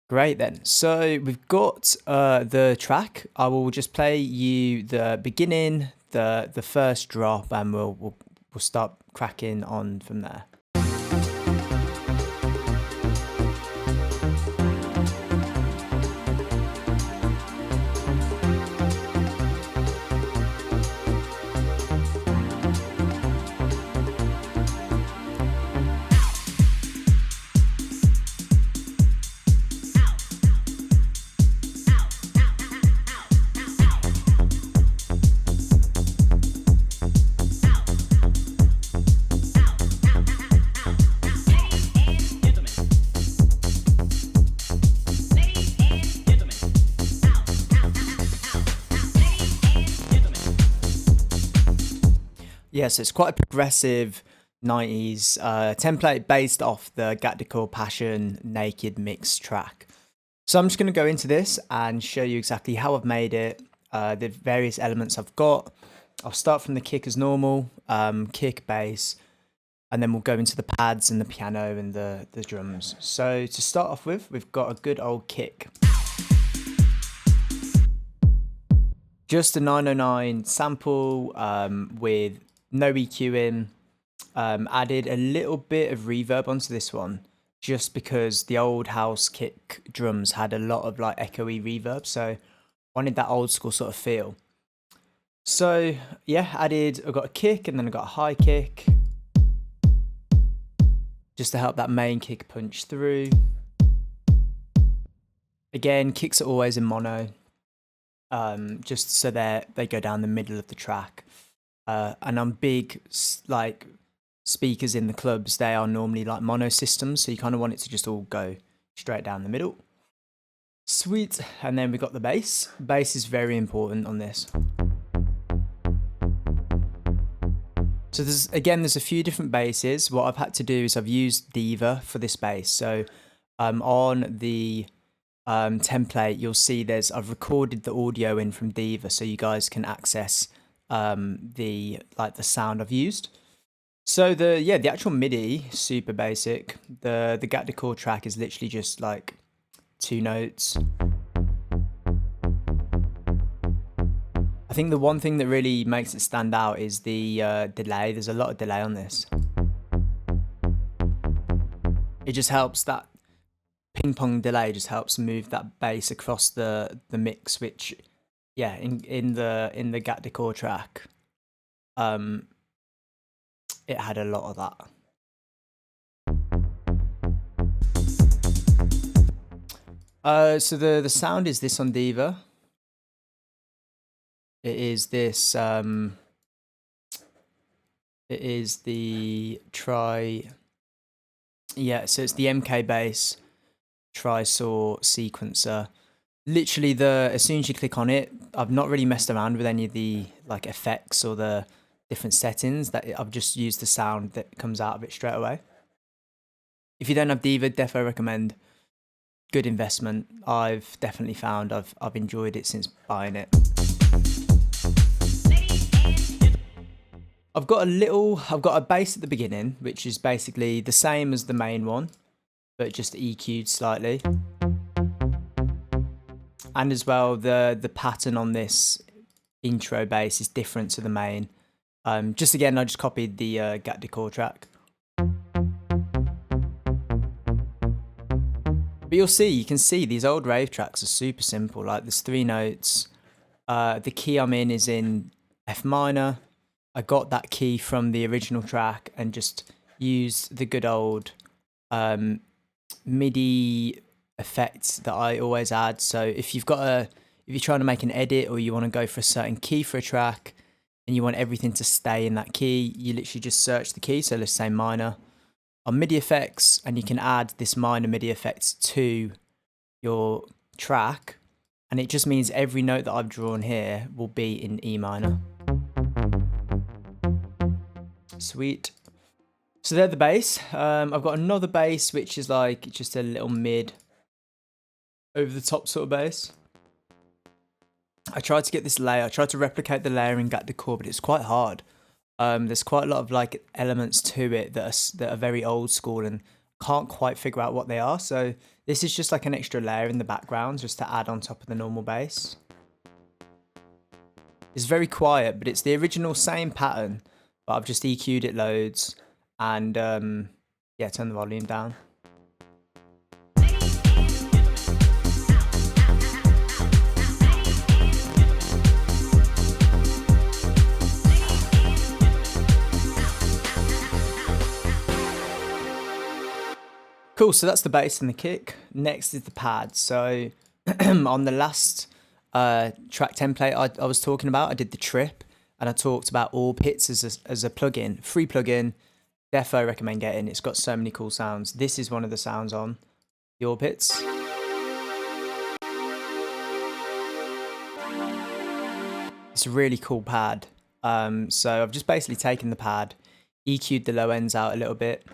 Great then. So we've got the track. I will just play you the beginning, the first drop, and we'll start cracking on from there. Yes, it's quite a progressive 90s template based off the Gat Decor Passion Naked Mix track. So I'm just going to go into this and show you exactly how I've made it, the various elements I've got. I'll start from the kick as normal, kick, bass, and then we'll go into the pads and the piano and the drums. So to start off with, we've got a good old kick. Just a 909 sample with no EQing, added a little bit of reverb onto this one just because the old house kick drums had a lot of like echoey reverb, so wanted that old school sort of feel. So yeah, I've got a kick and then I got a high kick just to help that main kick punch through. Again, kicks are always in mono, just so they go down the middle of the track. And on big like speakers in the clubs, they are normally like mono systems, so you kind of want it to just all go straight down the middle. Sweet. And then we got the bass. Bass is very important on this. So there's a few different basses. What I've had to do is I've used Diva for this bass. So on the template, you'll see I've recorded the audio in from Diva, so you guys can access the sound I've used. So the actual MIDI, super basic. The Gat Decor track is literally just like 2 notes. I think the one thing that really makes it stand out is the delay. There's a lot of delay on this. It just helps, that ping pong delay just helps move that bass across the mix, which yeah, in the Gat Decor track, it had a lot of that. So the sound is this on Diva. It is this. It is the Yeah, so it's the MK bass tri-saw sequencer. Literally, as soon as you click on it, I've not really messed around with any of the like effects or the different settings. I've just used the sound that comes out of it straight away. If you don't have Diva, defo recommend. Good investment. I've definitely found I've enjoyed it since buying it. I've got a bass at the beginning, which is basically the same as the main one, but just EQ'd slightly. And as well, the pattern on this intro bass is different to the main. Just again, I just copied the Gat Decor track. But you can see these old rave tracks are super simple. Like there's 3 notes. The key I'm in is in F minor. I got that key from the original track and just used the good old MIDI effects that I always add. So if you're trying to make an edit or you want to go for a certain key for a track and you want everything to stay in that key, you literally just search the key. So let's say minor on MIDI effects, and you can add this minor MIDI effects to your track, and it just means every note that I've drawn here will be in E minor. Sweet. So they're the bass. I've got another bass which is like just a little mid over the top sort of bass. I tried to get this layer. I tried to replicate the layer in Gat Decor, but it's quite hard. There's quite a lot of like elements to it that are very old school, and can't quite figure out what they are. So this is just like an extra layer in the background just to add on top of the normal bass. It's very quiet, but it's the original same pattern, but I've just EQ'd it loads and yeah, turn the volume down. Cool, so that's the bass and the kick. Next is the pad. So on the last track template I was talking about, I did the trip and I talked about Orb Hits as a plugin, free plugin. Defo recommend getting. It's got so many cool sounds. This is one of the sounds on the Orb Hits. It's a really cool pad. So I've just basically taken the pad, EQ'd the low ends out a little bit,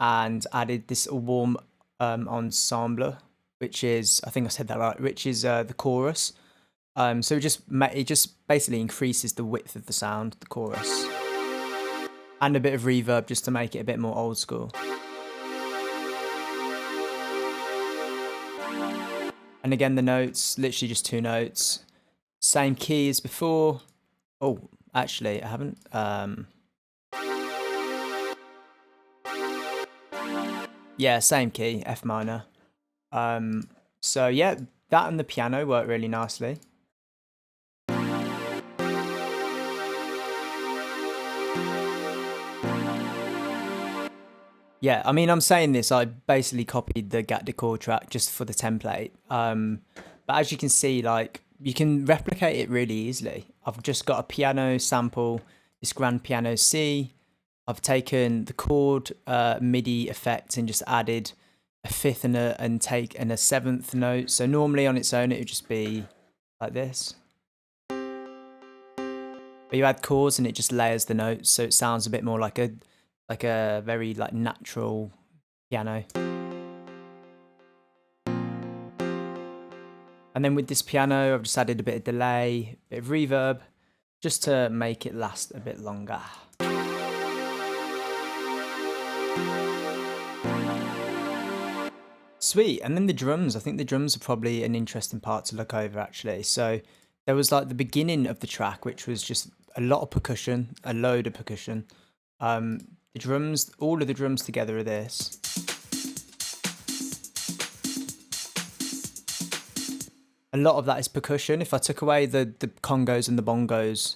and added this warm ensemble, which is, I think I said that right, which is the chorus. So it just basically increases the width of the sound, the chorus, and a bit of reverb just to make it a bit more old school. And again, the notes, literally just 2 notes, same key as before. Oh, actually, I haven't. Yeah, same key, F minor. So yeah, that and the piano work really nicely. Yeah, I mean, I'm saying this, I basically copied the Gat Decor track just for the template. But as you can see, like, you can replicate it really easily. I've just got a piano sample, this grand piano C. I've taken the chord MIDI effect and just added a 5th and a 7th note. So normally on its own, it would just be like this. But you add chords and it just layers the notes, so it sounds a bit more like a very like natural piano. And then with this piano, I've just added a bit of delay, a bit of reverb, just to make it last a bit longer. Sweet. And then the drums, I think the drums are probably an interesting part to look over actually. So there was like the beginning of the track, which was just a lot of percussion, a load of percussion. The drums, all of the drums together are this. A lot of that is percussion. If I took away the congos and the bongos,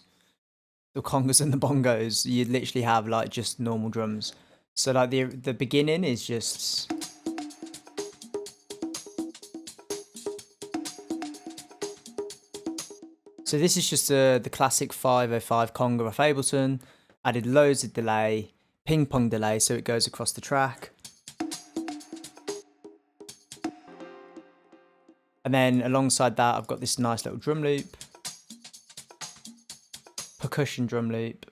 you'd literally have like just normal drums. So like the beginning is just... So this is just the classic 505 conga off Ableton. Added loads of delay, ping pong delay, so it goes across the track. And then alongside that, I've got this nice little drum loop, percussion drum loop.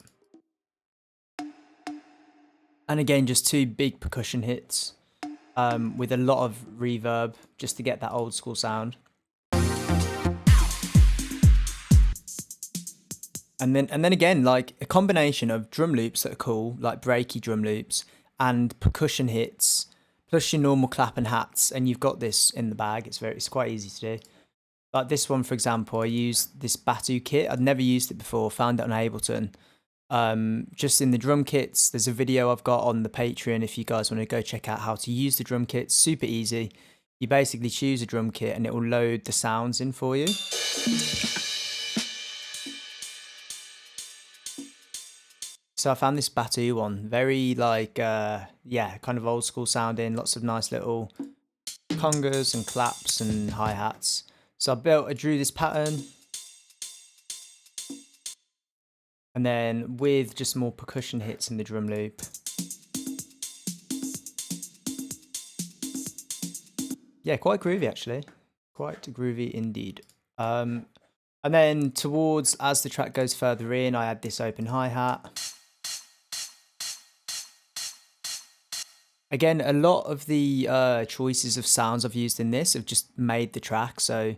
And again, just 2 big percussion hits with a lot of reverb just to get that old school sound. And then again, like a combination of drum loops that are cool, like breaky drum loops, and percussion hits, plus your normal clap and hats, and you've got this in the bag. It's quite easy to do. Like this one, for example, I used this Batu kit. I'd never used it before, found it on Ableton. Just in the drum kits, there's a video I've got on the Patreon if you guys want to go check out how to use the drum kits. Super easy. You basically choose a drum kit and it will load the sounds in for you. So I found this Batu one, very like, yeah, kind of old school sounding, lots of nice little congas and claps and hi-hats. So I drew this pattern. And then with just more percussion hits in the drum loop. Yeah, quite groovy actually. Quite groovy indeed. And then towards, as the track goes further in, I add this open hi-hat. Again, a lot of the choices of sounds I've used in this have just made the track, so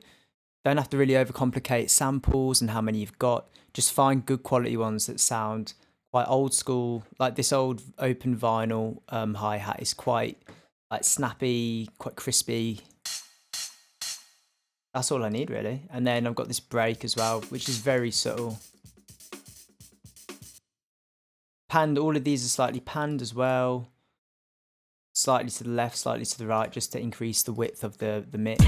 don't have to really overcomplicate samples and how many you've got. Just find good quality ones that sound quite old school. Like this old open vinyl hi-hat is quite like snappy, quite crispy. That's all I need really. And then I've got this break as well, which is very subtle. Panned, all of these are slightly panned as well. Slightly to the left, slightly to the right, just to increase the width of the mix.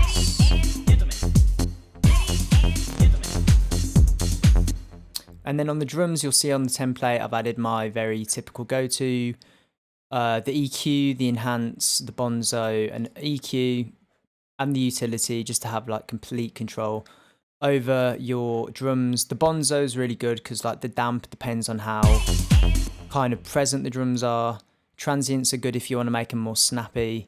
And then on the drums, you'll see on the template, I've added my very typical go-to, the EQ, the enhance, the bonzo, and EQ, and the utility, just to have like complete control over your drums. The bonzo is really good because like the damp depends on how kind of present the drums are. Transients are good if you want to make them more snappy.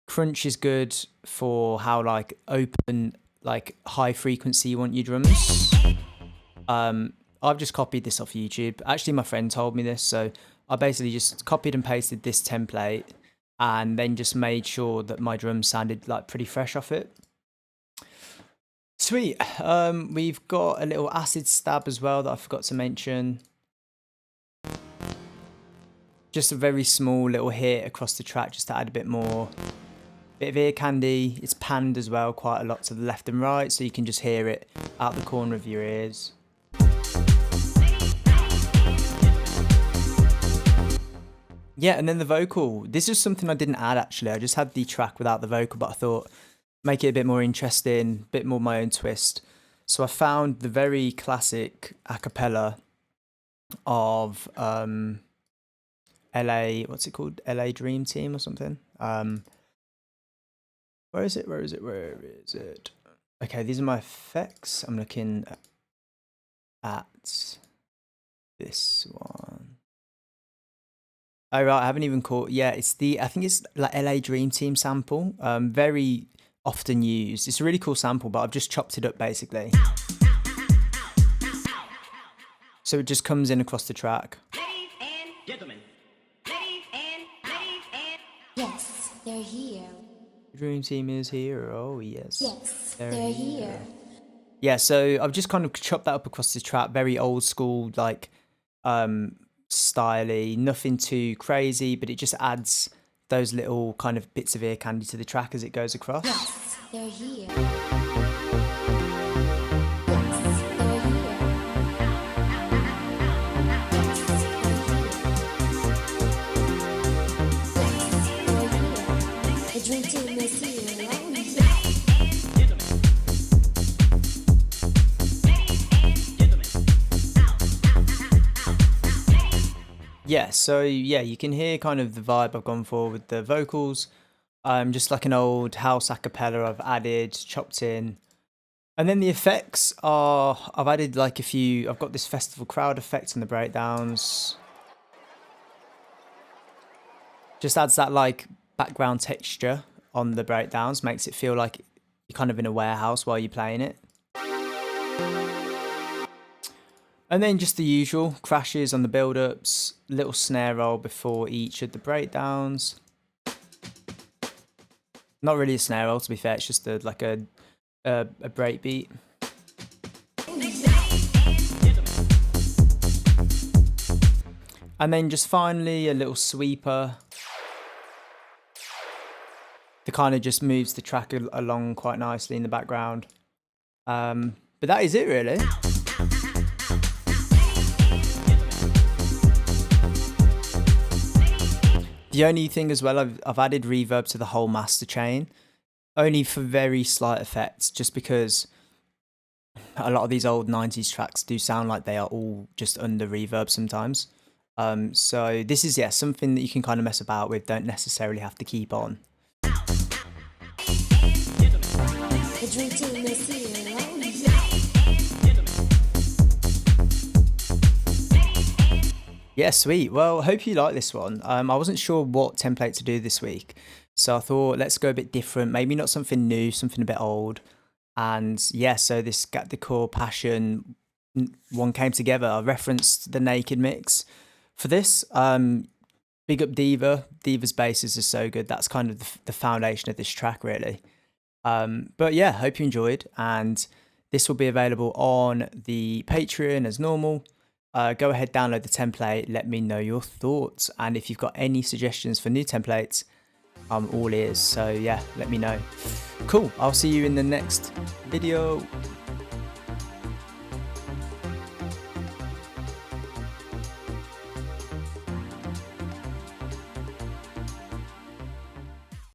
Crunch is good for how like open, like high frequency you want your drums. I've just copied this off YouTube. Actually, my friend told me this, so I basically just copied and pasted this template and then just made sure that my drums sounded like pretty fresh off it. Sweet. We've got a little acid stab as well that I forgot to mention. Just a very small little hit across the track just to add a bit more. Bit of ear candy. It's panned as well quite a lot to the left and right, so you can just hear it out the corner of your ears. Yeah, and then the vocal. This is something I didn't add actually. I just had the track without the vocal, but I thought make it a bit more interesting, a bit more my own twist. So I found the very classic a cappella of LA, what's it called? LA Dream Team or something. Where is it? Where is it? Where is it? Okay, these are my effects. I'm looking at this one. Oh, right, I haven't even caught. Yeah, it's the, I think it's like LA Dream Team sample. Very often used. It's a really cool sample, but I've just chopped it up basically. So it just comes in across the track. Ladies and gentlemen. Yes, they're here. Dream Team is here. Oh, yes. Yes, They're they're here. Yeah, so I've just kind of chopped that up across the track. Very old school, like styly, nothing too crazy, but it just adds those little kind of bits of ear candy to the track as it goes across. Yes, they're here. The dream team is here. Yeah, so yeah, you can hear kind of the vibe I've gone for with the vocals. Just like an old house a cappella I've added, chopped in. And then the effects are, I've added like a few, I've got this festival crowd effect on the breakdowns. Just adds that like background texture on the breakdowns, makes it feel like you're kind of in a warehouse while you're playing it. And then just the usual crashes on the build-ups, little snare roll before each of the breakdowns. Not really a snare roll, to be fair, it's just like a break beat. And then just finally a little sweeper that kind of just moves the track along quite nicely in the background. But that is it really. The only thing as well, I've added reverb to the whole master chain, only for very slight effects, just because a lot of these old 90s tracks do sound like they are all just under reverb sometimes. So this is, yeah, something that you can kind of mess about with, don't necessarily have to keep on. The dream team is here. Yeah, sweet. Well, hope you like this one. I wasn't sure what template to do this week, so I thought let's go a bit different, maybe not something new, something a bit old. And yeah, so this Gat Decor Passion one came together. I referenced the Naked mix for this. Big up Diva. Diva's basses are so good. That's kind of the foundation of this track, really. But yeah, hope you enjoyed. And this will be available on the Patreon as normal. Go ahead, download the template, let me know your thoughts. And if you've got any suggestions for new templates, I'm all ears. So yeah, let me know. Cool. I'll see you in the next video.